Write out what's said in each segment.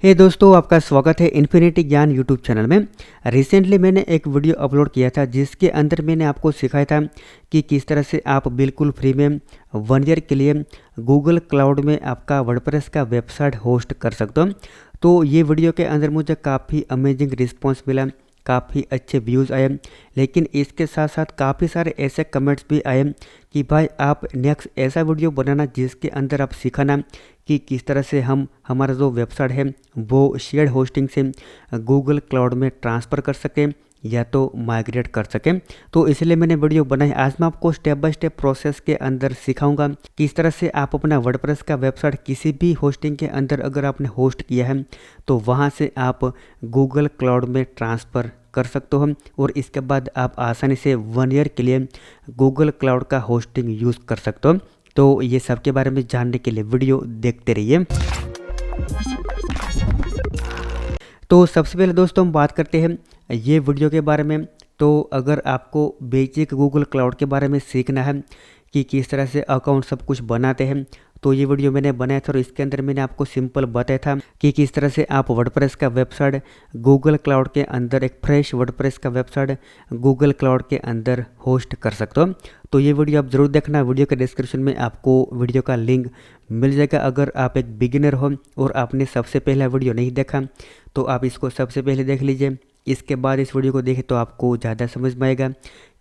हे दोस्तों, आपका स्वागत है इन्फिनिटी ज्ञान यूट्यूब चैनल में। रिसेंटली मैंने एक वीडियो अपलोड किया था जिसके अंदर मैंने आपको सिखाया था कि किस तरह से आप बिल्कुल फ्री में 1 ईयर के लिए गूगल क्लाउड में आपका वर्डप्रेस का वेबसाइट होस्ट कर सकते हो। तो ये वीडियो के अंदर मुझे काफ़ी अमेजिंग रिस्पॉन्स मिला, काफ़ी अच्छे व्यूज़ आए, लेकिन इसके साथ साथ काफ़ी सारे ऐसे कमेंट्स भी आए कि भाई आप नेक्स्ट ऐसा वीडियो बनाना जिसके अंदर आप सिखाना कि किस तरह से हम हमारा जो वेबसाइट है वो शेयर्ड होस्टिंग से गूगल क्लाउड में ट्रांसफ़र कर सकें या तो माइग्रेट कर सकें। तो इसलिए मैंने वीडियो बनाई। आज मैं आपको स्टेप बाय स्टेप प्रोसेस के अंदर सिखाऊंगा किस तरह से आप अपना वर्डप्रेस का वेबसाइट किसी भी होस्टिंग के अंदर अगर आपने होस्ट किया है तो वहां से आप गूगल क्लाउड में ट्रांसफ़र कर सकते हो और इसके बाद आप आसानी से 1 ईयर के लिए गूगल क्लाउड का होस्टिंग यूज़ कर सकते हो। तो ये सब के बारे में जानने के लिए वीडियो देखते रहिए। तो सबसे पहले दोस्तों हम बात करते हैं ये वीडियो के बारे में। तो अगर आपको बेसिक गूगल क्लाउड के बारे में सीखना है कि किस तरह से अकाउंट सब कुछ बनाते हैं तो ये वीडियो मैंने बनाया था और इसके अंदर मैंने आपको सिंपल बताया था कि किस तरह से आप वर्डप्रेस का वेबसाइट गूगल क्लाउड के अंदर एक फ्रेश वर्डप्रेस का वेबसाइट गूगल क्लाउड के अंदर होस्ट कर सकते हो। तो ये वीडियो आप ज़रूर देखना। वीडियो के डिस्क्रिप्शन में आपको वीडियो का लिंक मिल जाएगा। अगर आप एक बिगिनर हो और आपने सबसे पहला वीडियो नहीं देखा तो आप इसको सबसे पहले देख लीजिए, इसके बाद इस वीडियो को देखें तो आपको ज़्यादा समझ में आएगा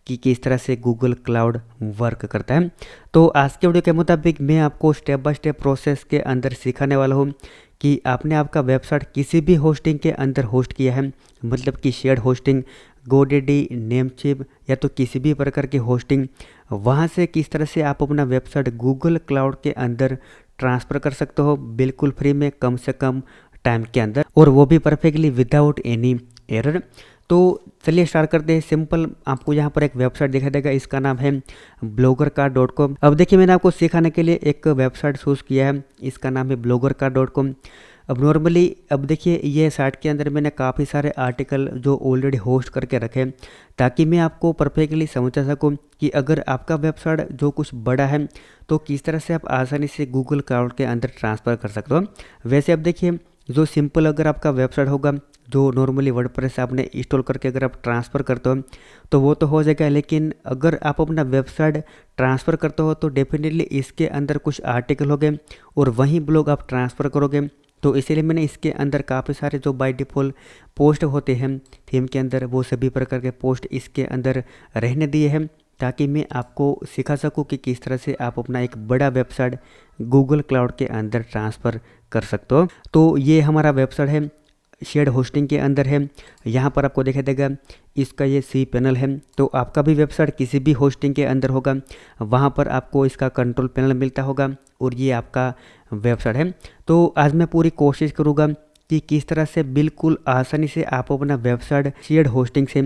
कि किस तरह से गूगल क्लाउड वर्क करता है। तो आज के वीडियो के मुताबिक मैं आपको स्टेप बाय स्टेप प्रोसेस के अंदर सिखाने वाला हूँ कि आपने आपका वेबसाइट किसी भी होस्टिंग के अंदर होस्ट किया है, मतलब कि शेयर्ड होस्टिंग, गोडेडी, नेमचिप या तो किसी भी प्रकार की होस्टिंग, वहाँ से किस तरह से आप अपना वेबसाइट गूगल क्लाउड के अंदर ट्रांसफ़र कर सकते हो बिल्कुल फ्री में, कम से कम टाइम के अंदर, और वो भी परफेक्टली विदाउट एनी एरर। तो चलिए स्टार्ट करते हैं। सिंपल आपको यहाँ पर एक वेबसाइट दिखाई देगा, इसका नाम है bloggercard.com। अब देखिए मैंने आपको सिखाने के लिए एक वेबसाइट चूज़ किया है, इसका नाम है bloggercard.com। अब नॉर्मली अब देखिए ये साइट के अंदर मैंने काफ़ी सारे आर्टिकल जो ऑलरेडी होस्ट करके रखे हैं ताकि मैं आपको परफेक्टली समझा सकूं कि अगर आपका वेबसाइट जो कुछ बड़ा है तो किस तरह से आप आसानी से गूगल क्लाउड के अंदर ट्रांसफ़र कर सकते हो। वैसे अब देखिए जो सिंपल अगर आपका वेबसाइट होगा, जो नॉर्मली वर्डप्रेस आपने इंस्टॉल करके अगर आप ट्रांसफ़र करते हो तो वो तो हो जाएगा, लेकिन अगर आप अपना वेबसाइट ट्रांसफ़र करते हो तो डेफिनेटली इसके अंदर कुछ आर्टिकल होंगे और वहीं ब्लॉग आप ट्रांसफ़र करोगे। तो इसीलिए मैंने इसके अंदर काफ़ी सारे जो बाय डिफ़ॉल्ट पोस्ट होते हैं थीम के अंदर वो सभी प्रकार के पोस्ट इसके अंदर रहने दिए हैं ताकि मैं आपको सिखा सकूं कि किस तरह से आप अपना एक बड़ा वेबसाइट गूगल क्लाउड के अंदर ट्रांसफ़र कर सकते हो। तो ये हमारा वेबसाइट है, शेयर्ड होस्टिंग के अंदर है। यहाँ पर आपको दिखाई देगा इसका ये सी पैनल है। तो आपका भी वेबसाइट किसी भी होस्टिंग के अंदर होगा, वहाँ पर आपको इसका कंट्रोल पैनल मिलता होगा और ये आपका वेबसाइट है। तो आज मैं पूरी कोशिश करूँगा कि किस तरह से बिल्कुल आसानी से आप अपना वेबसाइट शेयर्ड होस्टिंग से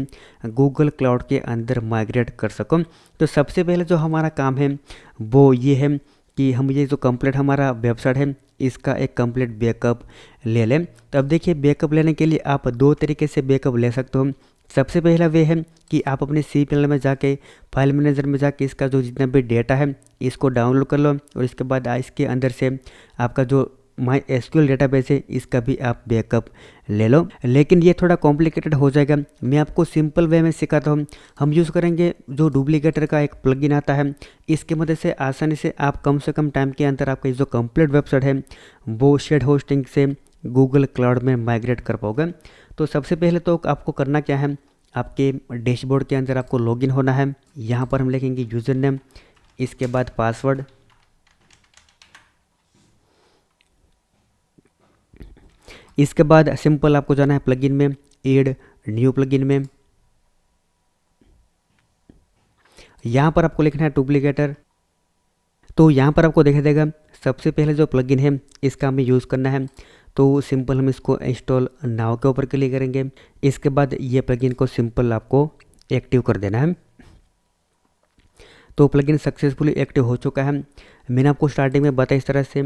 गूगल क्लाउड के अंदर माइग्रेट कर सको। तो सबसे पहले जो हमारा काम है वो ये है कि हम ये जो कंप्लीट हमारा वेबसाइट है इसका एक कंप्लीट बैकअप ले लें। तो अब देखिए बैकअप लेने के लिए आप 2 तरीके से बैकअप ले सकते हो। सबसे पहला वे है कि आप अपने सी पैनल में जाके फाइल मैनेजर में जाके इसका जो जितना भी डेटा है इसको डाउनलोड कर लो और इसके बाद इसके अंदर से आपका जो MySQL डेटाबेस है इसका भी आप बैकअप ले लो। लेकिन ये थोड़ा कॉम्प्लिकेटेड हो जाएगा, मैं आपको सिंपल वे में सिखाता हूँ। हम यूज़ करेंगे जो डुप्लीकेटर का एक प्लगइन आता है, इसकी मदद से आसानी से आप कम से कम टाइम के अंदर आपका जो कंप्लीट वेबसाइट है वो शेयर्ड होस्टिंग से गूगल क्लाउड में माइग्रेट कर पाओगे। तो सबसे पहले तो आपको करना क्या है, आपके डैशबोर्ड के अंदर आपको लॉगिन होना है। यहाँ पर हम लिखेंगे यूज़र नेम, इसके बाद पासवर्ड, इसके बाद सिंपल आपको जाना है प्लगइन में, ऐड न्यू प्लगइन में। यहाँ पर आपको लिखना है डुप्लीकेटर। तो यहाँ पर आपको दिखाई देगा सबसे पहले जो प्लगइन है इसका हमें यूज़ करना है। तो सिंपल हम इसको इंस्टॉल नाउ के ऊपर क्लिक करेंगे। इसके बाद ये प्लगइन को सिंपल आपको एक्टिव कर देना है। तो प्लगइन सक्सेसफुली एक्टिव हो चुका है। मैंने आपको स्टार्टिंग में बताया इस तरह से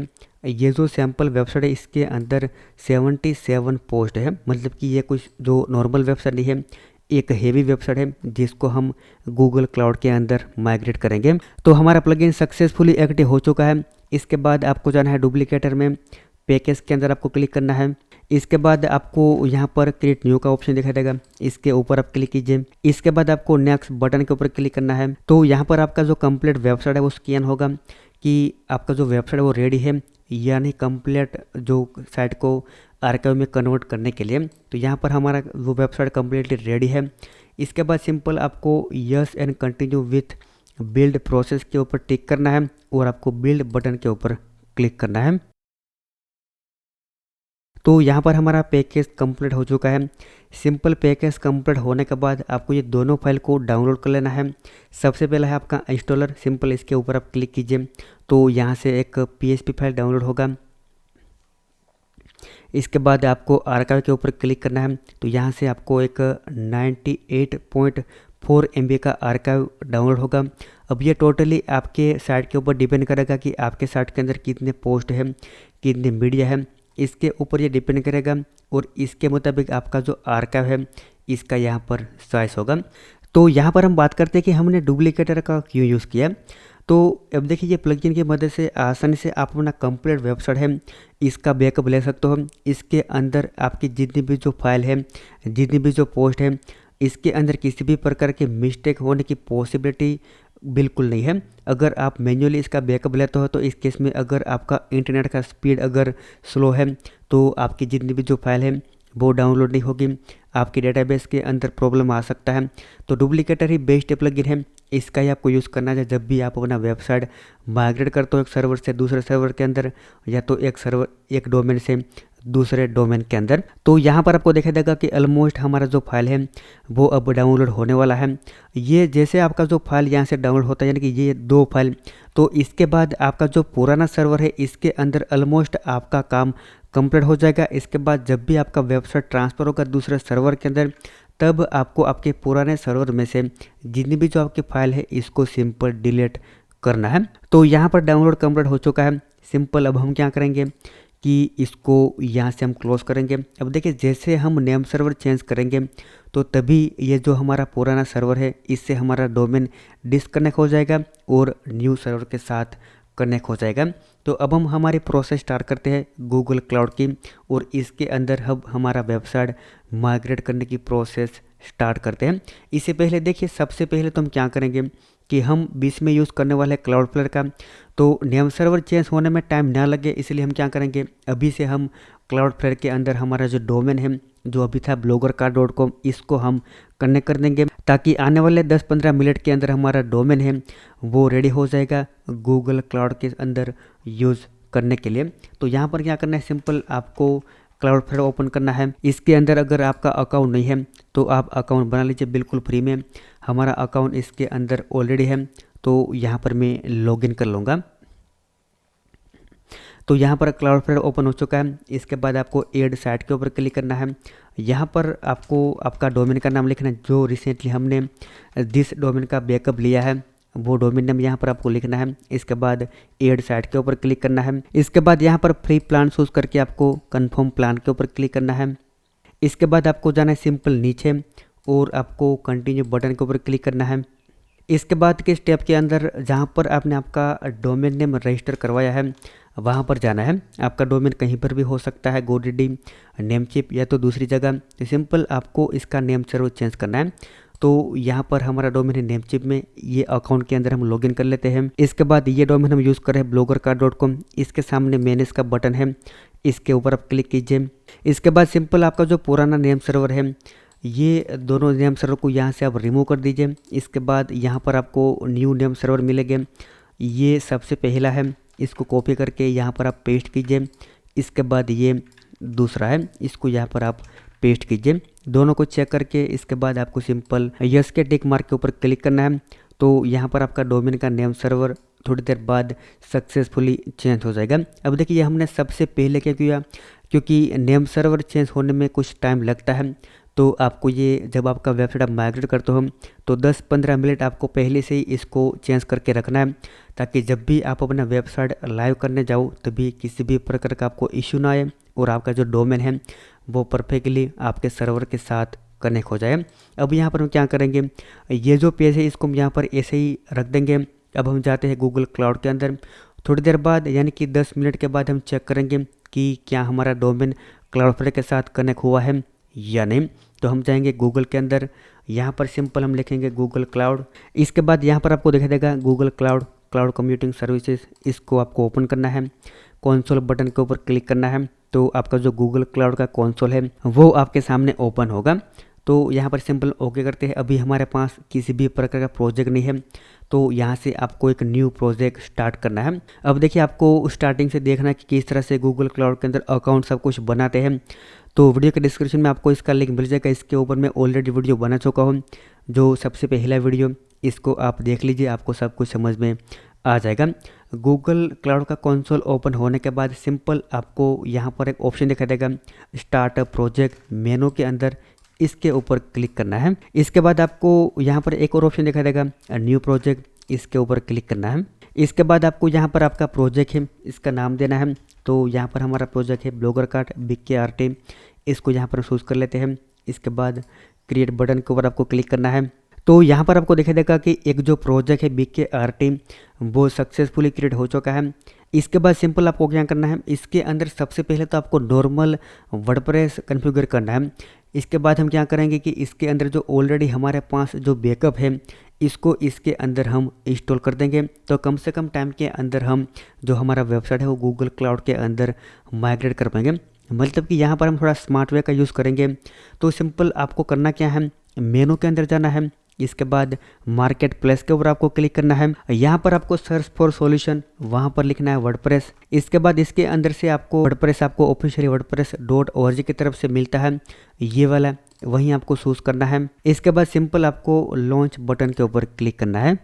ये जो सैम्पल वेबसाइट है इसके अंदर 77 पोस्ट है, मतलब कि ये कुछ जो नॉर्मल वेबसाइट नहीं है, एक हेवी वेबसाइट है जिसको हम गूगल क्लाउड के अंदर माइग्रेट करेंगे। तो हमारा प्लगइन सक्सेसफुली एक्टिव हो चुका है। इसके बाद आपको जाना है डुप्लीकेटर में, पैकेज के अंदर आपको क्लिक करना है। इसके बाद आपको यहाँ पर क्रिएट न्यू का ऑप्शन दिखाई देगा, इसके ऊपर आप क्लिक कीजिए। इसके बाद आपको नेक्स्ट बटन के ऊपर क्लिक करना है। तो यहाँ पर आपका जो कंप्लीट वेबसाइट है वो स्कैन होगा कि आपका जो वेबसाइट है वो रेडी है, यानी कंप्लीट जो साइट को आर्काइव में कन्वर्ट करने के लिए। तो यहाँ पर हमारा वो वेबसाइट कम्प्लीटली रेडी है। इसके बाद सिंपल आपको yes and continue with build process के ऊपर टिक करना है और आपको बिल्ड बटन के ऊपर क्लिक करना है। तो यहाँ पर हमारा पैकेज कंप्लीट हो चुका है। सिंपल पैकेज कंप्लीट होने के बाद आपको ये दोनों फाइल को डाउनलोड कर लेना है। सबसे पहला है आपका इंस्टॉलर, सिंपल इसके ऊपर आप क्लिक कीजिए तो यहाँ से एक PHP फाइल डाउनलोड होगा। इसके बाद आपको आर्काइव के ऊपर क्लिक करना है। तो यहाँ से आपको एक 98.4 MB का आर्काइव डाउनलोड होगा। अब ये टोटली आपके साइट के ऊपर डिपेंड करेगा कि आपके साइट के अंदर कितने पोस्ट है, कितने मीडिया है, इसके ऊपर ये डिपेंड करेगा और इसके मुताबिक आपका जो आर्काइव है इसका यहाँ पर चॉइस होगा। तो यहाँ पर हम बात करते हैं कि हमने डुप्लीकेटर का क्यों यूज़ किया। तो अब देखिए ये प्लगइन की मदद से आसानी से आप अपना कंप्लीट वेबसाइट है इसका बैकअप ले सकते हो। इसके अंदर आपकी जितनी भी जो फाइल है, जितनी भी जो पोस्ट है, इसके अंदर किसी भी प्रकार के मिस्टेक होने की पॉसिबिलिटी बिल्कुल नहीं है। अगर आप मैन्युअली इसका बैकअप लेते हो तो इस केस में अगर आपका इंटरनेट का स्पीड अगर स्लो है तो आपकी जितनी भी जो फाइल है वो डाउनलोड नहीं होगी, आपकी डेटाबेस के अंदर प्रॉब्लम आ सकता है। तो डुप्लीकेटर ही बेस्ट प्लगइन है, इसका ही आपको यूज़ करना है जब भी आप अपना वेबसाइट माइग्रेट करते हो एक सर्वर से दूसरे सर्वर के अंदर, या तो एक डोमेन से दूसरे डोमेन के अंदर। तो यहाँ पर आपको देखा जाएगा कि ऑलमोस्ट हमारा जो फाइल है वो अब डाउनलोड होने वाला है। ये जैसे आपका जो फाइल यहाँ से डाउनलोड होता है, यानी कि ये 2 फाइल, तो इसके बाद आपका जो पुराना सर्वर है इसके अंदर ऑलमोस्ट आपका काम कंप्लीट हो जाएगा। इसके बाद जब भी आपका वेबसाइट ट्रांसफ़र होगा दूसरे सर्वर के अंदर, तब आपको आपके पुराने सर्वर में से जितनी भी जो आपकी फाइल है इसको सिंपल डिलीट करना है। तो यहाँ पर डाउनलोड कंप्लीट हो चुका है। सिंपल अब हम क्या करेंगे कि इसको यहाँ से हम क्लोज करेंगे। अब देखिए जैसे हम नेम सर्वर चेंज करेंगे तो तभी ये जो हमारा पुराना सर्वर है इससे हमारा डोमेन डिस्कनेक्ट हो जाएगा और न्यू सर्वर के साथ कनेक्ट हो जाएगा। तो अब हम हमारी प्रोसेस स्टार्ट करते हैं गूगल क्लाउड की, और इसके अंदर हम हमारा वेबसाइट माइग्रेट करने की प्रोसेस स्टार्ट करते हैं। इससे पहले देखिए सबसे पहले तो हम क्या करेंगे कि हम बीच में यूज़ करने वाले क्लाउडफ्लेयर का, तो नेम सर्वर चेंज होने में टाइम ना लगे इसलिए हम क्या करेंगे, अभी से हम क्लाउडफ्लेयर के अंदर हमारा जो डोमेन है जो अभी था bloggercard.com, इसको हम कनेक्ट कर देंगे ताकि आने वाले 10-15 मिनट के अंदर हमारा डोमेन है वो रेडी हो जाएगा गूगल क्लाउड के अंदर यूज़ करने के लिए। तो यहाँ पर क्या करना है, सिंपल आपको क्लाउडफ्लेयर ओपन करना है। इसके अंदर अगर आपका अकाउंट नहीं है तो आप अकाउंट बना लीजिए बिल्कुल फ्री में। हमारा अकाउंट इसके अंदर ऑलरेडी है तो यहाँ पर मैं लॉगिन कर लूँगा। तो यहाँ पर क्लाउडफ्लेयर ओपन हो चुका है। इसके बाद आपको ऐड साइट के ऊपर क्लिक करना है। यहाँ पर आपको आपका डोमेन का नाम लिखना है, जो रिसेंटली हमने जिस डोमेन का बैकअप लिया है वो डोमेन नेम यहाँ पर आपको लिखना है। इसके बाद ऐड साइट के ऊपर क्लिक करना है। इसके बाद यहाँ पर फ्री प्लान चूज करके आपको कन्फर्म प्लान के ऊपर क्लिक करना है। इसके बाद आपको जाना है सिंपल नीचे और आपको कंटिन्यू बटन के ऊपर क्लिक करना है। इसके बाद के स्टेप के अंदर जहाँ पर आपने आपका डोमेन नेम रजिस्टर करवाया है वहाँ पर जाना है। आपका डोमेन कहीं पर भी हो सकता है, GoDaddy, नेमचिप या तो दूसरी जगह। तो सिंपल आपको इसका नेम सर्वर चेंज करना है। तो यहाँ पर हमारा डोमेन है नेमचिप में, ये अकाउंट के अंदर हम लॉगिन कर लेते हैं। इसके बाद ये डोमेन हम यूज़ कर रहे हैं bloggercard.com, इसके सामने मैनेज का बटन है, इसके ऊपर आप क्लिक कीजिए। इसके बाद सिंपल आपका जो पुराना नेम सर्वर है ये दोनों नेम सर्वर को यहाँ से आप रिमूव कर दीजिए। इसके बाद यहाँ पर आपको न्यू नेम सर्वर मिलेंगे, ये सबसे पहला है, इसको कॉपी करके यहाँ पर आप पेस्ट कीजिए। इसके बाद ये दूसरा है, इसको यहाँ पर आप पेस्ट कीजिए। दोनों को चेक करके इसके बाद आपको सिंपल यस के टिक मार्क के ऊपर क्लिक करना है। तो यहाँ पर आपका डोमेन का नेम सर्वर थोड़ी देर बाद सक्सेसफुली चेंज हो जाएगा। अब देखिए हमने सबसे पहले क्या किया, क्योंकि नेम सर्वर चेंज होने में कुछ टाइम लगता है तो आपको ये जब आपका वेबसाइट आप माइग्रेट करते हो तो 10-15 मिनट आपको पहले से ही इसको चेंज करके रखना है, ताकि जब भी आप अपना वेबसाइट लाइव करने जाओ तभी किसी भी प्रकार का आपको इश्यू ना आए और आपका जो डोमेन है वो परफेक्टली आपके सर्वर के साथ कनेक्ट हो जाए। अब यहाँ पर हम क्या करेंगे, ये जो पेज है इसको हम यहाँ पर ऐसे ही रख देंगे। अब हम जाते हैं गूगल क्लाउड के अंदर। थोड़ी देर बाद यानी कि 10 मिनट के बाद हम चेक करेंगे कि क्या हमारा डोमेन क्लाउडफ्लेयर के साथ कनेक्ट हुआ है या नहीं। तो हम जाएंगे गूगल के अंदर, यहाँ पर सिंपल हम लिखेंगे गूगल क्लाउड। इसके बाद यहाँ पर आपको दिखाई देगा Google cloud cloud computing services, इसको आपको ओपन करना है। कंसोल बटन के ऊपर क्लिक करना है तो आपका जो गूगल क्लाउड का कंसोल है वो आपके सामने ओपन होगा। तो यहाँ पर सिंपल ओके करते हैं। अभी हमारे पास किसी भी प्रकार का प्रोजेक्ट नहीं है, तो यहाँ से आपको एक न्यू प्रोजेक्ट स्टार्ट करना है। अब देखिए, आपको स्टार्टिंग से देखना है कि किस तरह से गूगल क्लाउड के अंदर अकाउंट सब कुछ बनाते हैं। तो वीडियो के डिस्क्रिप्शन में आपको इसका लिंक मिल जाएगा। इसके ऊपर मैं ऑलरेडी वीडियो बना चुका हूँ, जो सबसे पहला वीडियो, इसको आप देख लीजिए, आपको सब कुछ समझ में आ जाएगा। गूगल क्लाउड का कंसोल ओपन होने के बाद सिंपल आपको यहाँ पर एक ऑप्शन दिखाई देगा स्टार्ट अ प्रोजेक्ट, मेनू के अंदर इसके ऊपर क्लिक करना है। इसके बाद आपको यहाँ पर एक और ऑप्शन दिखाई देगा न्यू प्रोजेक्ट, इसके ऊपर क्लिक करना है। इसके बाद आपको यहाँ पर आपका प्रोजेक्ट है इसका नाम देना है। तो यहाँ पर हमारा प्रोजेक्ट है ब्लॉगर कार्ड BKRT, इसको यहाँ पर चूज़ कर लेते हैं। इसके बाद क्रिएट बटन के ऊपर आपको क्लिक करना है। तो यहाँ पर आपको दिखाई देगा कि एक जो प्रोजेक्ट है BKRT वो सक्सेसफुली क्रिएट हो चुका है। इसके बाद सिंपल आपको क्या करना है, इसके अंदर सबसे पहले तो आपको नॉर्मल वर्डप्रेस कॉन्फ़िगर करना है। इसके बाद हम क्या करेंगे कि इसके अंदर जो ऑलरेडी हमारे पास जो बैकअप है इसको इसके अंदर हम इंस्टॉल कर देंगे। तो कम से कम टाइम के अंदर हम जो हमारा वेबसाइट है वो गूगल क्लाउड के अंदर माइग्रेट कर पाएंगे। मतलब कि यहाँ पर हम थोड़ा स्मार्ट वे का यूज़ करेंगे। तो सिंपल आपको करना क्या है, मेनू के अंदर जाना है। इसके बाद मार्केट प्लेस के ऊपर आपको क्लिक करना है। यहाँ पर आपको सर्च फॉर सॉल्यूशन, वहाँ पर लिखना है वर्डप्रेस। इसके बाद इसके अंदर से आपको वर्डप्रेस, आपको ऑफिशियली wordpress.org की तरफ से मिलता है ये वाला, वहीं आपको चूज़ करना है। इसके बाद सिंपल आपको लॉन्च बटन के ऊपर क्लिक करना है।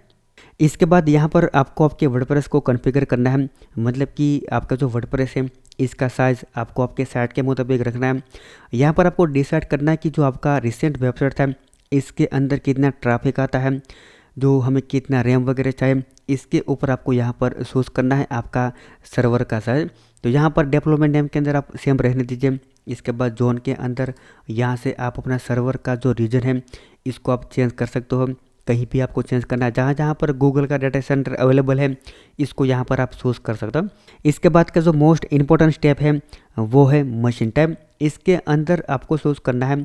इसके बाद यहाँ पर आपको आपके वर्डप्रेस को कॉन्फ़िगर करना है। मतलब कि आपका जो वर्डप्रेस है इसका साइज़ आपको आपके साइट के मुताबिक रखना है। यहाँ पर आपको डिसाइड करना है कि जो आपका रिसेंट वेबसाइट था इसके अंदर कितना ट्रैफिक आता है, जो हमें कितना रैम वगैरह चाहिए, इसके ऊपर आपको यहाँ पर चूज़ करना है आपका सर्वर का साइज। तो यहाँ पर डेवलपमेंट नेम के अंदर आप सेम रहने दीजिए। इसके बाद जोन के अंदर यहाँ से आप अपना सर्वर का जो रीजन है इसको आप चेंज कर सकते हो, कहीं भी आपको चेंज करना है। जहाँ जहाँ पर गूगल का डाटा सेंटर अवेलेबल है इसको यहाँ पर आप चूज़ कर सकते हो। इसके बाद का जो मोस्ट इम्पोर्टेंट स्टेप है वो है मशीन टाइप। इसके अंदर आपको चूज़ करना है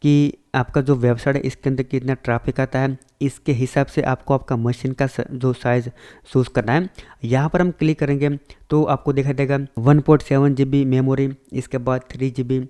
कि आपका जो वेबसाइट है इसके अंदर कितना ट्रैफिक आता है, इसके हिसाब से आपको आपका मशीन का जो साइज़ चूज़ करना है। यहाँ पर हम क्लिक करेंगे तो आपको दिखाई देगा 1.7 GB मेमोरी, इसके बाद 3 GB,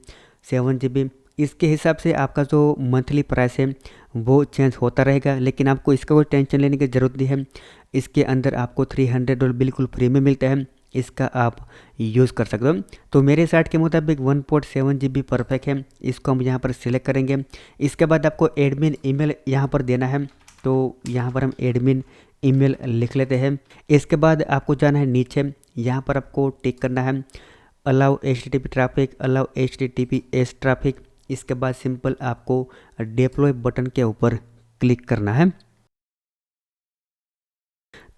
7 GB। इसके हिसाब से आपका जो मंथली प्राइस है वो चेंज होता रहेगा, लेकिन आपको इसका कोई टेंशन लेने की ज़रूरत नहीं है। इसके अंदर आपको $300 बिल्कुल फ्री में मिलता है, इसका आप यूज़ कर सकते हो। तो मेरे साइट के मुताबिक 1.7 GB परफेक्ट है, इसको हम यहाँ पर सिलेक्ट करेंगे। इसके बाद आपको एडमिन ईमेल यहाँ पर देना है, तो यहाँ पर हम एडमिन ईमेल लिख लेते हैं। इसके बाद आपको जाना है नीचे, यहाँ पर आपको टिक करना है allow HTTP traffic, allow HTTPS traffic. इसके बाद सिंपल आपको डिप्लॉय बटन के ऊपर क्लिक करना है।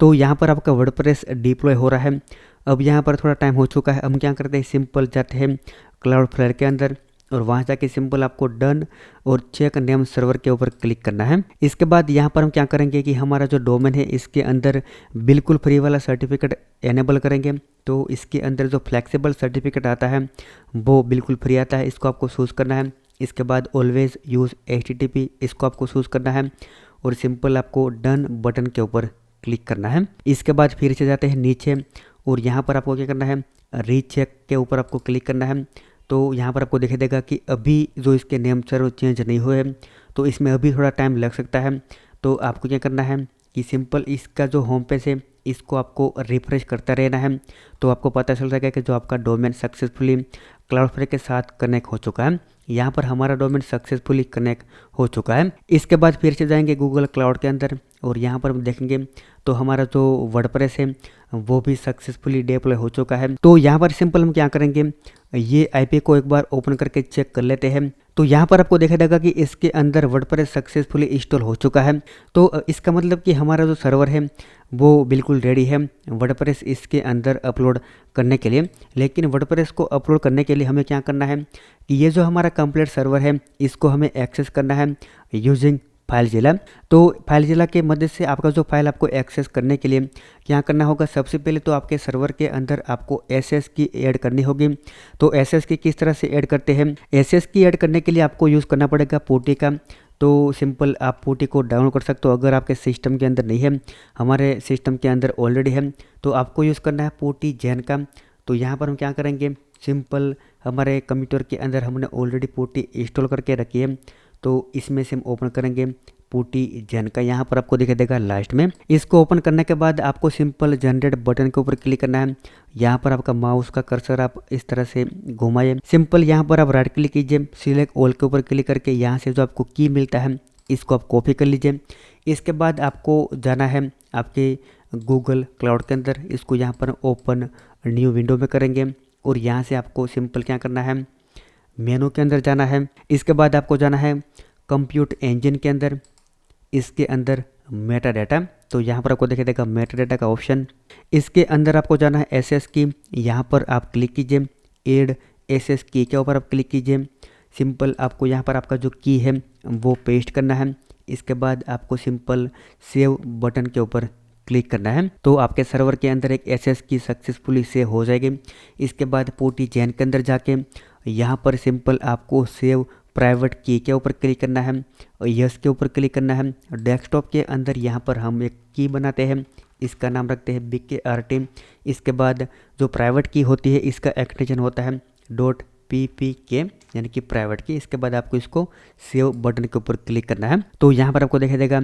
तो यहाँ पर आपका वर्डप्रेस डिप्लॉय हो रहा है। अब यहाँ पर थोड़ा टाइम हो चुका है, हम क्या करते हैं सिंपल जाते हैं क्लाउडफ्लेयर के अंदर और वहाँ जाके सिंपल आपको डन और चेक नेम सर्वर के ऊपर क्लिक करना है। इसके बाद यहाँ पर हम क्या करेंगे कि हमारा जो डोमेन है इसके अंदर बिल्कुल फ्री वाला सर्टिफिकेट एनेबल करेंगे। तो इसके अंदर जो फ्लेक्सिबल सर्टिफिकेट आता है वो बिल्कुल फ्री आता है, इसको आपको चूज़ करना है। इसके बाद ऑलवेज यूज़ HTTP, इसको आपको चूज़ करना है और सिंपल आपको डन बटन के ऊपर क्लिक करना है। इसके बाद फिर से जाते हैं नीचे और यहाँ पर आपको क्या करना है रीचेक के ऊपर आपको क्लिक करना है। तो यहाँ पर आपको दिखाई देगा कि अभी जो इसके नेम सर वो चेंज नहीं हुए, तो इसमें अभी थोड़ा टाइम लग सकता है। तो आपको क्या करना है कि सिंपल इसका जो होम पेज है इसको आपको रिफ्रेश करता रहना है, तो आपको पता चल जाएगा कि जो आपका डोमेन सक्सेसफुली क्लाउडफ्लेयर के साथ कनेक्ट हो चुका है। यहाँ पर हमारा डोमेन सक्सेसफुली कनेक्ट हो चुका है। इसके बाद फिर से जाएंगे गूगल क्लाउड के अंदर और यहाँ पर हम देखेंगे तो हमारा जो वर्डप्रेस है वो भी सक्सेसफुली डिप्लॉय हो चुका है। तो यहाँ पर सिंपल हम क्या करेंगे ये IP को एक बार ओपन करके चेक कर लेते हैं। तो यहाँ पर आपको देखा जाएगा कि इसके अंदर वर्डप्रेस सक्सेसफुली इंस्टॉल हो चुका है। तो इसका मतलब कि हमारा जो सर्वर है वो बिल्कुल रेडी है वर्डप्रेस इसके अंदर अपलोड करने के लिए। लेकिन वर्डप्रेस को अपलोड करने के लिए हमें क्या करना है कि ये जो हमारा कंप्लीट सर्वर है इसको हमें एक्सेस करना है यूजिंग फाइलज़िला। तो फाइलज़िला के मदद से आपका जो फाइल आपको एक्सेस करने के लिए क्या करना होगा, सबसे पहले तो आपके सर्वर के अंदर आपको एसएस की ऐड करनी होगी। तो एसएस की किस तरह से ऐड करते हैं, एसएस की ऐड करने के लिए आपको यूज़ करना पड़ेगा PuTTY का। तो सिंपल आप PuTTY को डाउनलोड कर सकते हो, अगर आपके सिस्टम के अंदर नहीं है, हमारे सिस्टम के अंदर ऑलरेडी है, तो आपको यूज़ करना है PuTTY जैन का। तो यहाँ पर हम क्या करेंगे, सिंपल हमारे कंप्यूटर के अंदर हमने ऑलरेडी PuTTY इंस्टॉल करके रखी है, तो इसमें से हम ओपन करेंगे PuTTY जैन का। यहाँ पर आपको दिखाई देगा लास्ट में। इसको ओपन करने के बाद आपको सिंपल जनरेट बटन के ऊपर क्लिक करना है। यहाँ पर आपका माउस का कर्सर आप इस तरह से घुमाइए। सिंपल यहाँ पर आप राइट क्लिक कीजिए, सिलेक्ट ऑल के ऊपर क्लिक करके यहाँ से जो आपको की मिलता है इसको आप कॉपी कर लीजिए। इसके बाद आपको जाना है आपके गूगल क्लाउड के अंदर, इसको यहाँ पर ओपन न्यू विंडो में करेंगे और यहाँ से आपको सिंपल क्या करना है, मेनू के अंदर जाना है। इसके बाद आपको जाना है कंप्यूट इंजन के अंदर, इसके अंदर मेटा डाटा। तो यहाँ पर आपको दिखाई देगा मेटा डाटा का ऑप्शन। इसके अंदर आपको जाना है एसएस की, यहाँ पर आप क्लिक कीजिए, ऐड एसएस की के ऊपर आप क्लिक कीजिए। सिंपल आपको यहाँ पर आपका जो की है वो पेस्ट करना है। इसके बाद आपको सिंपल सेव बटन के ऊपर क्लिक करना है, तो आपके सर्वर के अंदर एक एसएस की सक्सेसफुली सेव हो जाएगी। इसके बाद PuTTY जैन के अंदर जाके यहाँ पर सिंपल आपको सेव प्राइवेट की के ऊपर क्लिक करना है और यस के ऊपर क्लिक करना है। डेस्कटॉप के अंदर यहाँ पर हम एक की बनाते हैं, इसका नाम रखते हैं BKRT। इसके बाद जो प्राइवेट की होती है इसका एक्सटेंशन होता है .ppk यानी कि प्राइवेट की। इसके बाद आपको इसको सेव बटन के ऊपर क्लिक करना है। तो यहाँ पर आपको दिखाई देगा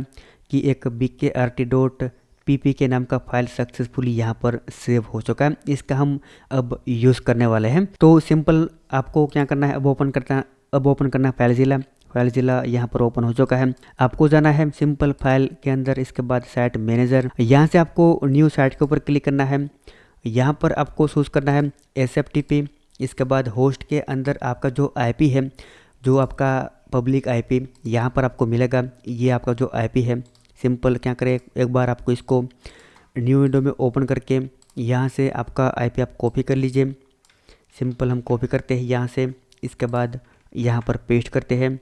कि एक BKRT.ppk नाम का फाइल सक्सेसफुली यहाँ पर सेव हो चुका है। इसका हम अब यूज़ करने वाले हैं। तो सिंपल आपको क्या करना है, अब ओपन करना है फाइलज़िला। फाइलज़िला यहाँ पर ओपन हो चुका है। आपको जाना है सिंपल फाइल के अंदर, इसके बाद साइट मैनेजर, यहाँ से आपको न्यू साइट के ऊपर क्लिक करना है। यहाँ पर आपको चूज़ करना है SFTP। इसके बाद होस्ट के अंदर आपका जो IP है, जो आपका पब्लिक IP यहाँ पर आपको मिलेगा, ये आपका जो IP है। सिंपल क्या करें, एक बार आपको इसको न्यू विंडो में ओपन करके यहाँ से आपका IP आप कॉपी कर लीजिए। सिंपल हम कॉपी करते हैं यहाँ से, इसके बाद यहाँ पर पेस्ट करते हैं।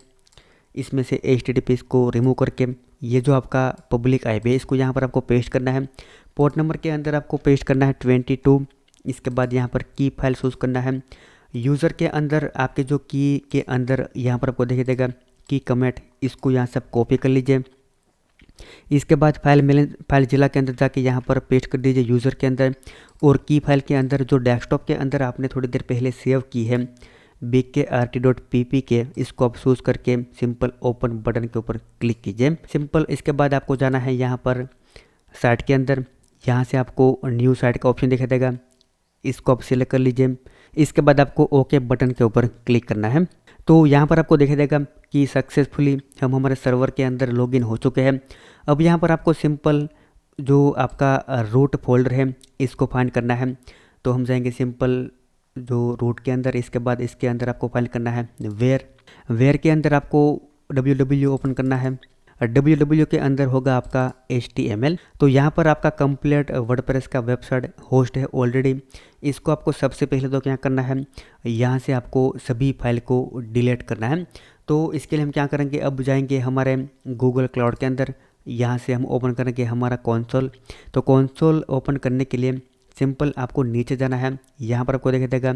इसमें से HTTP को रिमूव करके ये जो आपका पब्लिक IP है इसको यहाँ पर आपको पेस्ट करना है। पोर्ट नंबर के अंदर आपको पेस्ट करना है 22। इसके बाद यहाँ पर की फाइल चूज़ करना है। यूज़र के अंदर आपके जो की के अंदर यहाँ पर आपको दिखाई देगा की कमेंट, इसको यहाँ से आप कॉपी कर लीजिए। इसके बाद फाइलज़िला के अंदर जाके यहाँ पर पेस्ट कर दीजिए यूज़र के अंदर, और की फाइल के अंदर जो डेस्कटॉप के अंदर आपने थोड़ी देर पहले सेव की है BKRT.ppk, इसको आप चूज़ करके सिंपल ओपन बटन के ऊपर क्लिक कीजिए। सिंपल इसके बाद आपको जाना है यहाँ पर साइट के अंदर, यहाँ से आपको न्यू साइट का ऑप्शन दिखाई देगा, इसको आप सिलेक्ट कर लीजिए। इसके बाद आपको ओके बटन के ऊपर क्लिक करना है। तो यहाँ पर आपको दिखाई देगा कि सक्सेसफुली हम हमारे सर्वर के अंदर लॉगिन हो चुके हैं। अब यहाँ पर आपको सिंपल जो आपका रूट फोल्डर है इसको फाइंड करना है। तो हम जाएंगे सिंपल जो रूट के अंदर, इसके बाद इसके अंदर आपको फाइंड करना है वेयर के अंदर आपको www ओपन करना है। www के अंदर होगा आपका HTML। तो यहाँ पर आपका कंप्लीट वर्डप्रेस का वेबसाइट होस्ट है ऑलरेडी। इसको आपको सबसे पहले तो क्या करना है, यहाँ से आपको सभी फाइल को डिलीट करना है। तो इसके लिए हम क्या करेंगे, अब जाएंगे हमारे गूगल क्लाउड के अंदर, यहाँ से हम ओपन करेंगे हमारा कंसोल। तो कंसोल ओपन करने के लिए सिंपल आपको नीचे जाना है। यहाँ पर आपको दिखाई देगा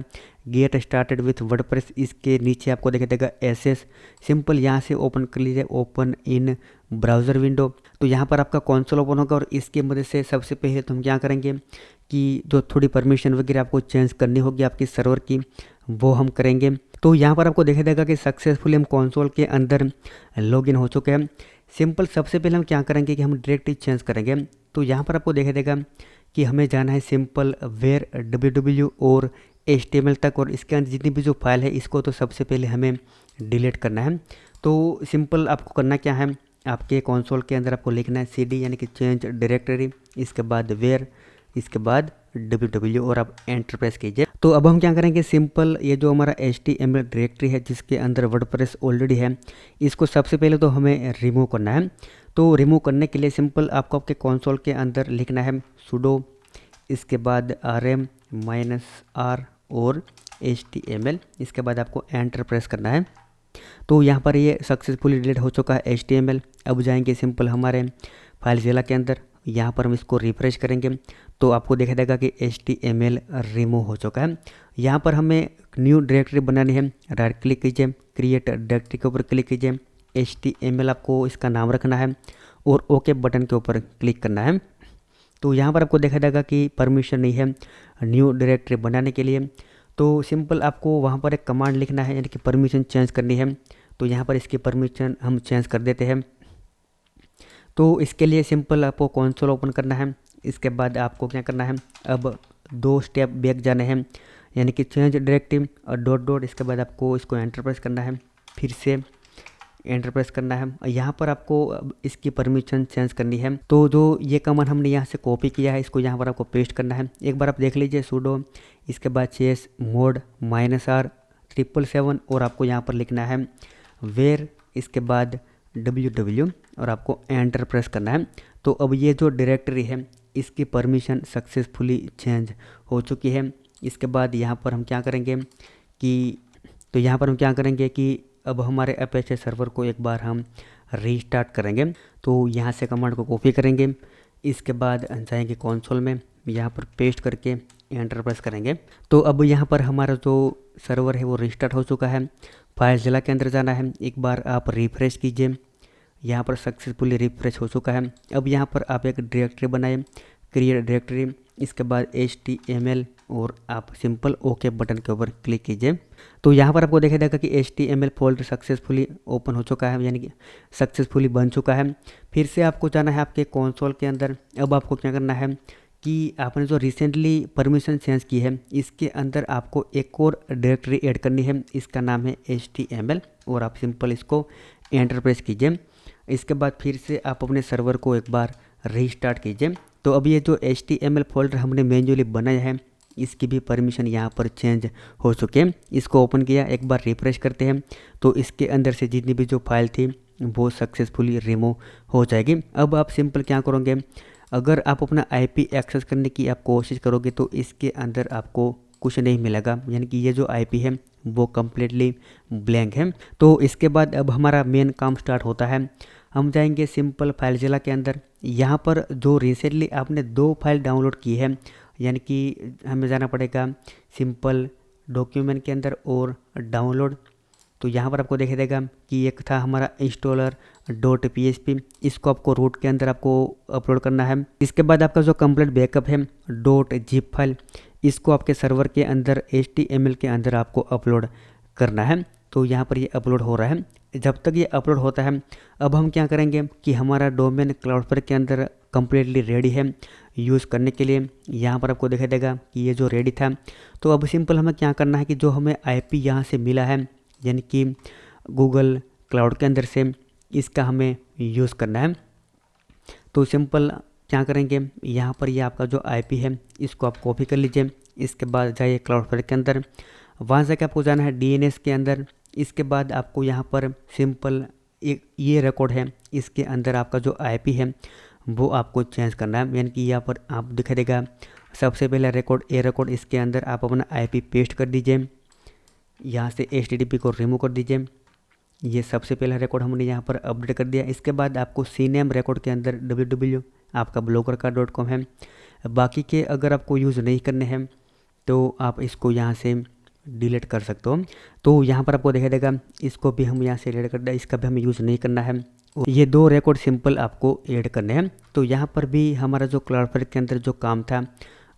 गेट स्टार्टेड विथ वर्डप्रेस, इसके नीचे आपको दिखाई देगा SS। सिंपल यहाँ से ओपन कर लीजिए, ओपन इन ब्राउज़र विंडो। तो यहाँ पर आपका कंसोल ओपन होगा और इसकी मदद से सबसे पहले तो हम क्या करेंगे कि जो थोड़ी परमिशन वगैरह आपको चेंज करनी होगी आपकी सर्वर की, वो हम करेंगे। तो यहाँ पर आपको दिखाई देगा कि सक्सेसफुली हम कंसोल के अंदर लॉगिन हो चुके हैं। सिंपल सबसे पहले हम क्या करेंगे कि हम डायरेक्टली चेंज करेंगे। तो यहाँ पर आपको दिखाई देगा कि हमें जाना है सिंपल वेयर www और HTML तक, और इसके अंदर जितनी भी जो फाइल है इसको तो सबसे पहले हमें डिलीट करना है। तो सिंपल आपको करना क्या है, आपके कंसोल के अंदर आपको लिखना है CD यानी कि चेंज डायरेक्टरी, इसके बाद वेयर, इसके बाद www और आप एंटर प्रेस कीजिए। तो अब हम क्या करेंगे, सिंपल ये जो हमारा HTML डायरेक्टरी है जिसके अंदर वर्डप्रेस ऑलरेडी है, इसको सबसे पहले तो हमें रिमूव करना है। तो रिमूव करने के लिए सिंपल आपको आपके कंसोल के अंदर लिखना है sudo, इसके बाद rm-r और HTML, इसके बाद आपको एंटर प्रेस करना है। तो यहाँ पर ये सक्सेसफुली डिलीट हो चुका है HTML। अब जाएंगे सिंपल हमारे फाइलज़िला के अंदर, यहाँ पर हम इसको रिफ्रेश करेंगे तो आपको दिखाई देगा कि HTML रिमूव हो चुका है। यहाँ पर हमें न्यू डायरेक्टरी बनानी है, राइट क्लिक कीजिए, क्रिएट डायरेक्टरी के ऊपर क्लिक कीजिए, HTML आपको इसका नाम रखना है और ओके बटन के ऊपर क्लिक करना है। तो यहाँ पर आपको देखा देगा कि परमिशन नहीं है न्यू डायरेक्टरी बनाने के लिए। तो सिंपल आपको वहाँ पर एक कमांड लिखना है, यानी कि परमिशन चेंज करनी है। तो यहाँ पर इसकी परमिशन हम चेंज कर देते हैं। तो इसके लिए सिंपल आपको कंसोल ओपन करना है। इसके बाद आपको क्या करना है, अब 2 स्टेप बैक जाने हैं, यानी कि चेंज डायरेक्टिव और डॉट डॉट। इसके बाद आपको इसको एंटर प्रेस करना है, फिर से एंटर प्रेस करना है। यहाँ पर आपको अब इसकी परमिशन चेंज करनी है। तो जो ये कमांड हमने यहाँ से कॉपी किया है, इसको यहाँ पर आपको पेस्ट करना है। एक बार आप देख लीजिए, सुडो, इसके बाद चेस मोड -R777 और आपको यहाँ पर लिखना है वेर, इसके बाद ww और आपको एंटर प्रेस करना है। तो अब ये जो डायरेक्टरी है इसकी परमिशन सक्सेसफुली चेंज हो चुकी है। इसके बाद यहाँ पर हम क्या करेंगे कि अब हमारे अपेचे सर्वर को एक बार हम रीस्टार्ट करेंगे। तो यहाँ से कमांड को कॉपी करेंगे, इसके बाद जाएंगे कंसोल में, यहाँ पर पेस्ट करके एंटर प्रेस करेंगे। तो अब यहाँ पर हमारा जो सर्वर है वो रीस्टार्ट हो चुका है। फाइलज़िला के अंदर जाना है, एक बार आप रिफ्रेश कीजिए, यहाँ पर सक्सेसफुली रिफ्रेश हो चुका है। अब यहाँ पर आप एक डायरेक्टरी बनाए, क्रिएट डायरेक्टरी, इसके बाद HTML और आप सिंपल ओके बटन के ऊपर क्लिक कीजिए। तो यहाँ पर आपको देखा देगा कि HTML फोल्डर सक्सेसफुली ओपन हो चुका है, यानी कि सक्सेसफुली बन चुका है। फिर से आपको जाना है आपके कंसोल के अंदर। अब आपको क्या करना है कि आपने जो रिसेंटली परमिशन चेंज की है इसके अंदर आपको एक और डायरेक्टरी ऐड करनी है, इसका नाम है HTML और आप सिंपल इसको एंटर प्रेस कीजिए। इसके बाद फिर से आप अपने सर्वर को एक बार रीस्टार्ट कीजिए। तो अब ये जो HTML फोल्डर हमने मैन्युअली बनाया है इसकी भी परमिशन यहाँ पर चेंज हो चुके हैं। इसको ओपन किया, एक बार रिफ्रेश करते हैं तो इसके अंदर से जितनी भी जो फाइल थी वो सक्सेसफुली रिमूव हो जाएगी। अब आप सिंपल क्या करोगे, अगर आप अपना IP एक्सेस करने की आप कोशिश करोगे तो इसके अंदर आपको कुछ नहीं मिलेगा, यानी कि ये जो IP है वो कम्प्लीटली ब्लैंक है। तो इसके बाद अब हमारा मेन काम स्टार्ट होता है। हम जाएंगे सिंपल फाइलज़िला के अंदर, यहाँ पर जो रिसेंटली आपने 2 फाइल डाउनलोड की है, यानी कि हमें जाना पड़ेगा सिंपल डॉक्यूमेंट के अंदर और डाउनलोड। तो यहाँ पर आपको दिखाई देगा कि एक था हमारा installer.php, इसको आपको रूट के अंदर आपको अपलोड करना है। इसके बाद आपका जो कंप्लीट बैकअप है .zip फाइल, इसको आपके सर्वर के अंदर HTML के अंदर आपको अपलोड करना है। तो यहाँ पर ये अपलोड हो रहा है। जब तक ये अपलोड होता है अब हम क्या करेंगे कि हमारा डोमेन क्लाउडफ्लेयर के अंदर कम्प्लीटली रेडी है यूज़ करने के लिए। यहाँ पर आपको दिखाई देगा कि ये जो रेडी था। तो अब सिंपल हमें क्या करना है कि जो हमें IP यहाँ से मिला है, यानी कि गूगल क्लाउड के अंदर से, इसका हमें यूज़ करना है। तो सिंपल क्या करेंगे, यहाँ पर ये आपका जो IP है इसको आप कॉपी कर लीजिए। इसके बाद जाइए क्लाउडफ्लेयर के अंदर, वहाँ से आपको जाना है DNS के अंदर। इसके बाद आपको यहाँ पर सिंपल एक ये रिकॉर्ड है, इसके अंदर आपका जो IP है वो आपको चेंज करना है, यानी कि यहाँ पर आप दिखा देगा सबसे पहले रिकॉर्ड ए रिकॉर्ड, इसके अंदर आप अपना IP पेस्ट कर दीजिए, यहाँ से HTTP को रिमूव कर दीजिए। ये सबसे पहला रिकॉर्ड हमने यहाँ पर अपडेट कर दिया। इसके बाद आपको CNAME रिकॉर्ड के अंदर www आपका ब्लॉगर का .com है। बाकी के अगर आपको यूज़ नहीं करने हैं तो आप इसको यहाँ से डिलीट कर सकते हो। तो यहाँ पर आपको दिखाई देगा, इसको भी हम यहाँ से डिलीट कर दें, इसका भी हमें यूज़ नहीं करना है। ये 2 रिकॉर्ड सिंपल आपको ऐड करने हैं। तो यहाँ पर भी हमारा जो क्लाउडफ्लेयर के अंदर जो काम था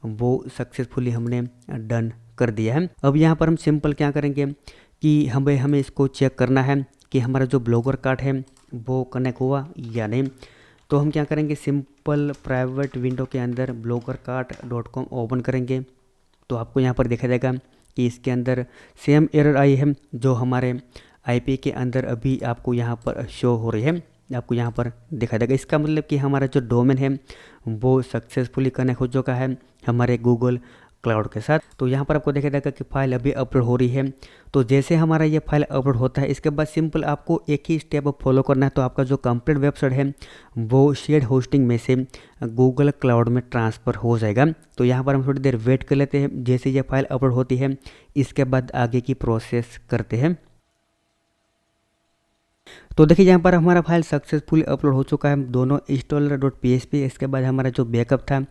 वो सक्सेसफुली हमने डन कर दिया है। अब यहाँ पर हम सिंपल क्या करेंगे कि हमें इसको चेक करना है कि हमारा जो ब्लॉगर कार्ड है वो कनेक्ट हुआ या नहीं। तो हम क्या करेंगे, सिंपल प्राइवेट विंडो के अंदर bloggercart.com ओपन करेंगे। तो आपको यहाँ पर देखा जाएगा कि इसके अंदर सेम एरर आई है जो हमारे IP के अंदर अभी आपको यहाँ पर शो हो रही है, आपको यहाँ पर दिखा देगा। इसका मतलब कि हमारा जो डोमेन है वो सक्सेसफुली कनेक्ट हो चुका है हमारे गूगल क्लाउड के साथ। तो यहाँ पर आपको देखा जाएगा कि फाइल अभी अपलोड हो रही है। तो जैसे हमारा ये फाइल अपलोड होता है इसके बाद सिंपल आपको एक ही स्टेप फॉलो करना है। तो आपका जो कंप्लीट वेबसाइट है वो शेयर्ड होस्टिंग में से गूगल क्लाउड में ट्रांसफ़र हो जाएगा। तो यहाँ पर हम थोड़ी देर वेट कर लेते हैं, जैसे ये फाइल अपलोड होती है इसके बाद आगे की प्रोसेस करते हैं। तो देखिए यहाँ पर हमारा फाइल सक्सेसफुली अपलोड हो चुका है, दोनों installer.php। इसके बाद हमारा जो बैकअप था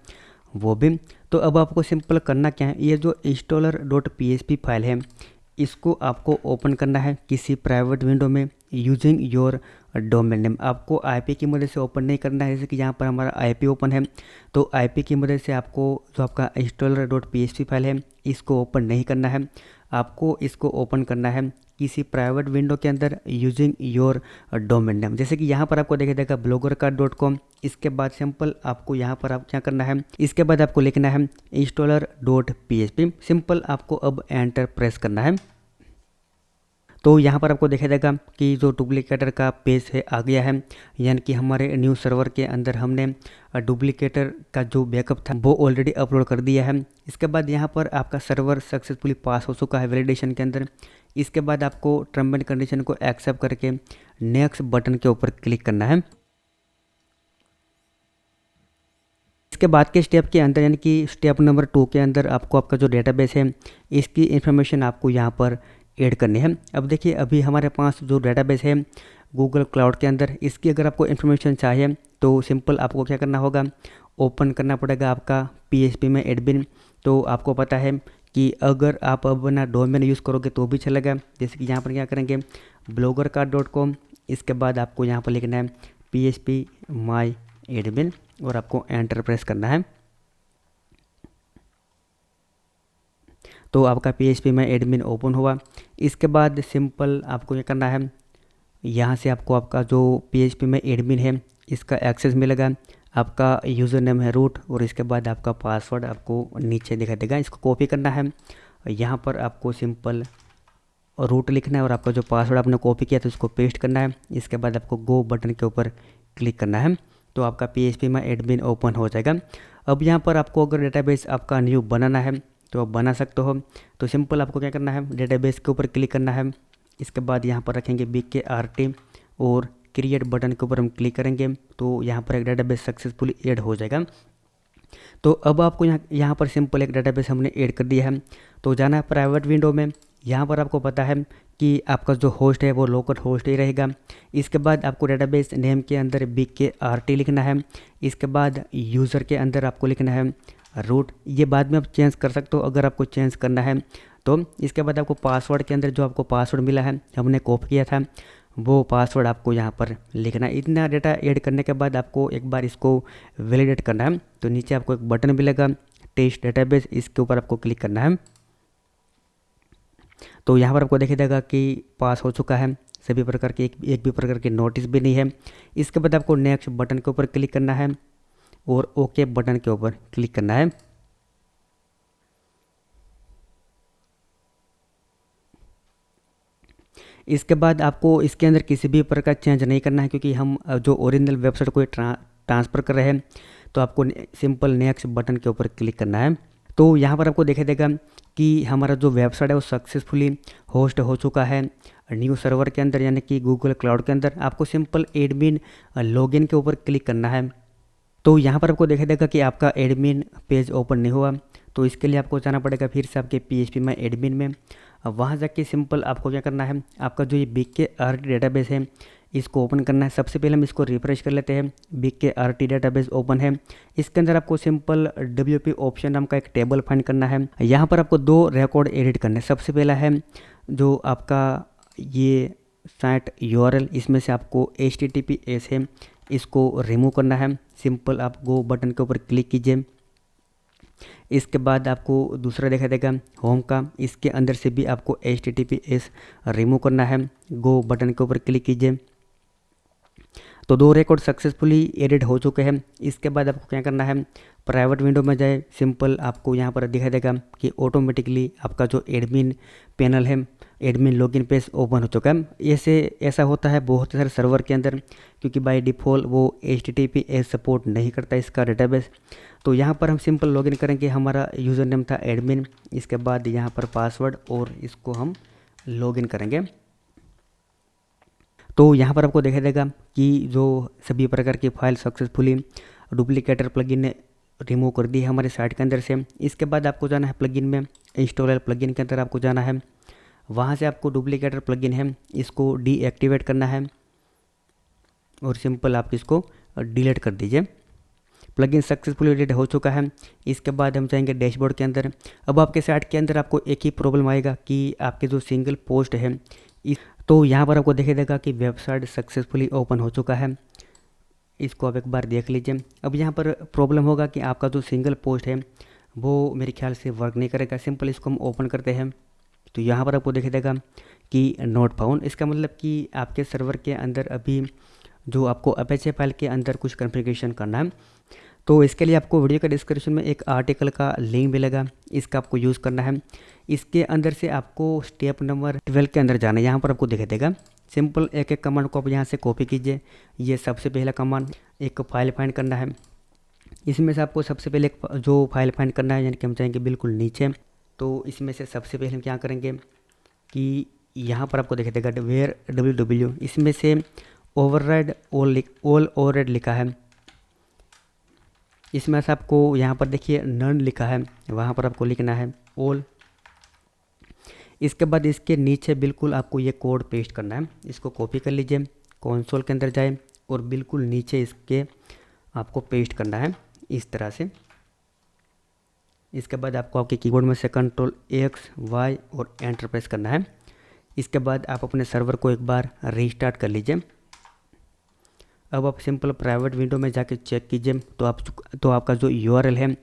वो भी। तो अब आपको सिंपल करना क्या है, ये जो installer.php फाइल है इसको आपको ओपन करना है किसी प्राइवेट विंडो में यूजिंग योर डोमेन नेम। आपको आईपी की मदद से ओपन नहीं करना है, जैसे कि यहाँ पर हमारा आईपी ओपन है तो आईपी की मदद से आपको जो आपका installer.php फाइल है इसको ओपन नहीं करना है। आपको इसको ओपन करना है किसी प्राइवेट विंडो के अंदर यूजिंग योर डोमेन नेम। जैसे कि यहाँ पर आपको देखा देगा bloggercard.com। इसके बाद सिंपल आपको यहाँ पर आप क्या करना है, इसके बाद आपको लिखना है installer.php। सिंपल आपको अब एंटर प्रेस करना है। तो यहाँ पर आपको देखा देगा कि जो डुप्लीकेटर का पेज है आ गया है, यानी कि हमारे न्यू सर्वर के अंदर हमने डुप्लीकेटर का जो बैकअप था वो ऑलरेडी अपलोड कर दिया है। इसके बाद यहाँ पर आपका सर्वर सक्सेसफुली पास हो चुका है वैलिडेशन के अंदर। इसके बाद आपको टर्म एंड कंडीशन को एक्सेप्ट करके नेक्स्ट बटन के ऊपर क्लिक करना है। इसके बाद के स्टेप के अंदर यानी कि स्टेप नंबर 2 के अंदर आपको आपका जो डेटाबेस है इसकी इन्फॉर्मेशन आपको यहाँ पर ऐड करनी है। अब देखिए अभी हमारे पास जो डेटाबेस है गूगल क्लाउड के अंदर, इसकी अगर आपको इन्फॉर्मेशन चाहिए तो सिंपल आपको क्या करना होगा, ओपन करना पड़ेगा आपका PHP में एडमिन। तो आपको पता है कि अगर आप अपना डोमेन यूज़ करोगे तो भी चलेगा। जैसे कि यहाँ पर क्या करेंगे bloggercard.com। इसके बाद आपको यहाँ पर लिखना है PHP my admin और आपको एंटर प्रेस करना है। तो आपका PHP में एडमिन ओपन हुआ। इसके बाद सिंपल आपको क्या करना है, यहाँ से आपको आपका जो PHP में एडमिन है इसका एक्सेस मिलेगा। आपका यूज़र नेम है रूट और इसके बाद आपका पासवर्ड आपको नीचे दिखा देगा। इसको कॉपी करना है, यहाँ पर आपको सिंपल रूट लिखना है और आपका जो पासवर्ड आपने कॉपी किया था उसको पेस्ट करना है। इसके बाद आपको गो बटन के ऊपर क्लिक करना है तो आपका PHP में एडमिन ओपन हो जाएगा। अब यहाँ पर आपको अगर डेटाबेस आपका न्यू बनाना है तो आप बना सकते हो। तो सिंपल आपको क्या करना है, डेटाबेस के ऊपर क्लिक करना है। इसके बाद यहाँ पर रखेंगे BKRT और क्रिएट बटन के ऊपर हम क्लिक करेंगे तो यहाँ पर एक डेटाबेस सक्सेसफुली ऐड हो जाएगा। तो अब आपको यहाँ पर सिंपल एक डेटाबेस हमने ऐड कर दिया है। तो जाना है प्राइवेट विंडो में। यहाँ पर आपको पता है कि आपका जो होस्ट है वो लोकल होस्ट ही रहेगा। इसके बाद आपको डेटाबेस नेम के अंदर BKRT लिखना है। इसके बाद यूज़र के अंदर आपको लिखना है रूट। ये बाद में आप चेंज कर सकते हो अगर आपको चेंज करना है तो। इसके बाद आपको पासवर्ड के अंदर जो आपको पासवर्ड मिला है हमने कॉपी किया था वो पासवर्ड आपको यहाँ पर लिखना है। इतना डेटा ऐड करने के बाद आपको एक बार इसको वैलिडेट करना है। तो नीचे आपको एक बटन मिलेगा टेस्ट डेटाबेस, इसके ऊपर आपको क्लिक करना है। तो यहाँ पर आपको देखा जाएगा कि पास हो चुका है, सभी प्रकार की एक भी प्रकार की नोटिस भी नहीं है। इसके बाद आपको नेक्स्ट बटन के ऊपर क्लिक करना है और ओके बटन के ऊपर क्लिक करना है। इसके बाद आपको इसके अंदर किसी भी प्रकार चेंज नहीं करना है क्योंकि हम जो ओरिजिनल वेबसाइट को ट्रांसफ़र कर रहे हैं। तो आपको सिंपल नेक्स्ट बटन के ऊपर क्लिक करना है। तो यहाँ पर आपको देखा देगा कि हमारा जो वेबसाइट है वो सक्सेसफुली होस्ट हो चुका है न्यू सर्वर के अंदर यानी कि गूगल क्लाउड के अंदर। आपको सिंपल एडमिन लॉगिन के ऊपर क्लिक करना है। तो यहाँ पर आपको देखा देगा कि आपका एडमिन पेज ओपन नहीं हुआ। तो इसके लिए आपको जाना पड़ेगा फिर से आपके PHP में एडमिन में। वहाँ जाके सिंपल आपको क्या करना है, आपका जो ये BKRT डेटाबेस है इसको ओपन करना है। सबसे पहले हम इसको रिफ्रेश कर लेते हैं। BKRT डेटाबेस ओपन है। इसके अंदर आपको सिंपल WP ऑप्शन नाम का एक टेबल फाइंड करना है। यहाँ पर आपको 2 रिकॉर्ड एडिट करने हैं। सबसे पहला है जो आपका ये साइट URL, इसमें से आपको HTTPS है इसको रिमूव करना है। सिंपल आप गो बटन के ऊपर क्लिक कीजिए। इसके बाद आपको दूसरा देखा देगा होम का, इसके अंदर से भी आपको HTTPS रिमूव करना है। गो बटन के ऊपर क्लिक कीजिए। तो 2 रिकॉर्ड सक्सेसफुली एडिट हो चुके हैं। इसके बाद आपको क्या करना है, प्राइवेट विंडो में जाए। सिंपल आपको यहाँ पर दिखाई देगा कि ऑटोमेटिकली आपका जो एडमिन पैनल है एडमिन लॉगिन पेज ओपन हो चुका है। ऐसा होता है बहुत सारे सर्वर के अंदर क्योंकि बाय डिफ़ॉल्ट वो HTTPS सपोर्ट नहीं करता इसका डेटाबेस। तो यहाँ पर हम सिंपल लॉगिन करेंगे। हमारा यूज़र नेम था एडमिन, इसके बाद यहाँ पर पासवर्ड और इसको हम लॉगिन करेंगे। तो यहाँ पर आपको देखा देगा कि जो सभी प्रकार की फाइल सक्सेसफुली डुप्लीकेटर प्लगइन ने रिमूव कर दी है हमारे साइट के अंदर से। इसके बाद आपको जाना है प्लगइन में, इंस्टॉलर प्लगइन के अंदर आपको जाना है। वहाँ से आपको डुप्लीकेटर प्लगइन है इसको डीएक्टिवेट करना है। और सिंपल आप इसको डिलीट कर दीजिए। प्लगइन सक्सेसफुली डिलीट हो चुका है। इसके बाद हम जाएंगे डैशबोर्ड के अंदर। अब आपके साइट के अंदर आपको एक ही प्रॉब्लम आएगा कि आपके जो सिंगल पोस्ट है तो यहाँ पर आपको दिखाई देगा कि वेबसाइट सक्सेसफुली ओपन हो चुका है। इसको आप एक बार देख लीजिए। अब यहाँ पर प्रॉब्लम होगा कि आपका जो सिंगल पोस्ट है वो मेरे ख्याल से वर्क नहीं करेगा। सिंपल इसको हम ओपन करते हैं तो यहाँ पर आपको दिखाई देगा कि नोट फाउंड। इसका मतलब कि आपके सर्वर के अंदर अभी जो आपको अपेचे फाइल के अंदर कुछ कॉन्फ़िगरेशन करना है। तो इसके लिए आपको वीडियो का डिस्क्रिप्शन में एक आर्टिकल का लिंक मिलेगा, इसका आपको यूज़ करना है। इसके अंदर से आपको स्टेप नंबर 12 के अंदर जाना है। यहाँ पर आपको दिखाई देगा। सिंपल एक एक कमांड को आप यहाँ से कॉपी कीजिए। ये सबसे पहला कमांड, एक फाइल फाइंड करना है। इसमें से आपको सबसे पहले जो फाइल फाइंड करना है, यानी कि हम चाहेंगे बिल्कुल नीचे। तो इसमें से सबसे पहले हम क्या करेंगे कि यहाँ पर आपको दिखाई देगा वेयर www, इसमें से ओवरराइड ऑल ओवरराइड लिखा है। इसमें से आपको यहाँ पर देखिए नन लिखा है, वहाँ पर आपको लिखना है ऑल। इसके बाद इसके नीचे बिल्कुल आपको ये कोड पेस्ट करना है। इसको कॉपी कर लीजिए, कंसोल के अंदर जाए और बिल्कुल नीचे इसके आपको पेस्ट करना है इस तरह से। इसके बाद आपको आपके कीबोर्ड में से Ctrl+X, Y और एंटर प्रेस करना है। इसके बाद आप अपने सर्वर को एक बार रीस्टार्ट कर लीजिए। अब आप सिंपल प्राइवेट विंडो में जाके चेक कीजिए तो आपका जो URL है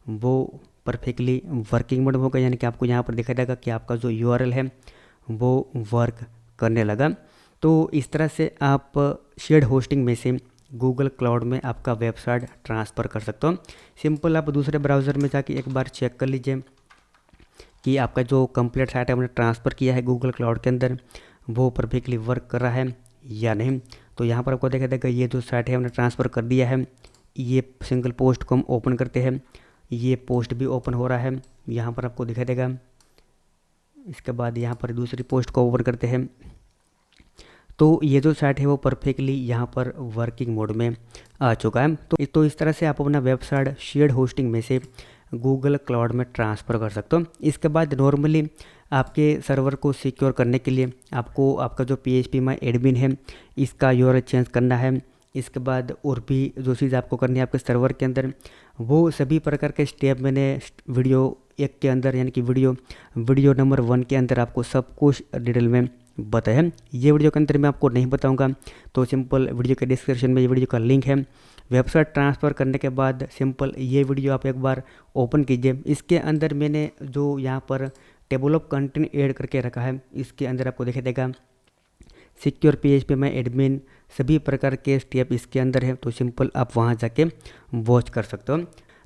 वो परफेक्टली वर्किंग मोड में होगा, यानी कि आपको यहाँ पर दिखाई देगा कि आपका जो URL है वो वर्क करने लगा। तो इस तरह से आप शेयर्ड होस्टिंग में से गूगल क्लाउड में आपका वेबसाइट ट्रांसफ़र कर सकते हो। सिंपल आप दूसरे ब्राउज़र में जाके एक बार चेक कर लीजिए कि आपका जो कंप्लीट साइट है हमने ट्रांसफ़र किया है गूगल क्लाउड के अंदर वो परफेक्टली वर्क कर रहा है या नहीं। तो यहाँ पर आपको देखा देगा ये जो साइट है हमने ट्रांसफ़र कर दिया है। ये सिंगल पोस्ट को हम ओपन करते हैं, ये पोस्ट भी ओपन हो रहा है, यहाँ पर आपको दिखाई देगा। इसके बाद यहाँ पर दूसरी पोस्ट को ओपन करते हैं तो ये जो साइट है वो परफेक्टली यहाँ पर वर्किंग मोड में आ चुका है। तो इस तरह से आप अपना वेबसाइट शेयर्ड होस्टिंग में से गूगल क्लाउड में ट्रांसफ़र कर सकते हो। इसके बाद नॉर्मली आपके सर्वर को सिक्योर करने के लिए आपको आपका जो phpMyAdmin है इसका URL चेंज करना है। इसके बाद और भी जो चीज़ आपको करनी है आपके सर्वर के अंदर वो सभी प्रकार के स्टेप मैंने वीडियो 1 के अंदर, यानी कि वीडियो नंबर 1 के अंदर आपको सब कुछ डिटेल में बताया है। ये वीडियो के अंदर मैं आपको नहीं बताऊंगा, तो सिंपल वीडियो के डिस्क्रिप्शन में ये वीडियो का लिंक है। वेबसाइट ट्रांसफ़र करने के बाद सिंपल ये वीडियो आप एक बार ओपन कीजिए। इसके अंदर मैंने जो यहाँ पर टेबल ऑफ कंटेंट ऐड करके रखा है, इसके अंदर आपको दिखाई देगा सिक्योर phpMyAdmin, सभी प्रकार के स्टेप इसके अंदर है। तो सिंपल आप वहाँ जाके वॉच कर सकते हो।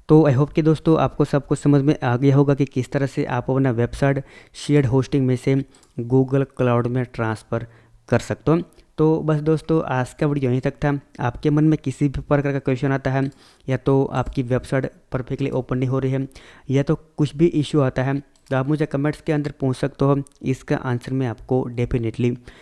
तो आई होप कि दोस्तों आपको सब कुछ समझ में आ गया होगा कि किस तरह से आप अपना वेबसाइट शेयर्ड होस्टिंग में से गूगल क्लाउड में ट्रांसफ़र कर सकते हो। तो बस दोस्तों आज का वीडियो यहीं तक था। आपके मन में किसी भी प्रकार का क्वेश्चन आता है, या तो आपकी वेबसाइट परफेक्टली ओपन नहीं हो रही है, या तो कुछ भी इश्यू आता है, तो आप मुझे कमेंट्स के अंदर पूछ सकते हो। इसका आंसर मैं आपको डेफिनेटली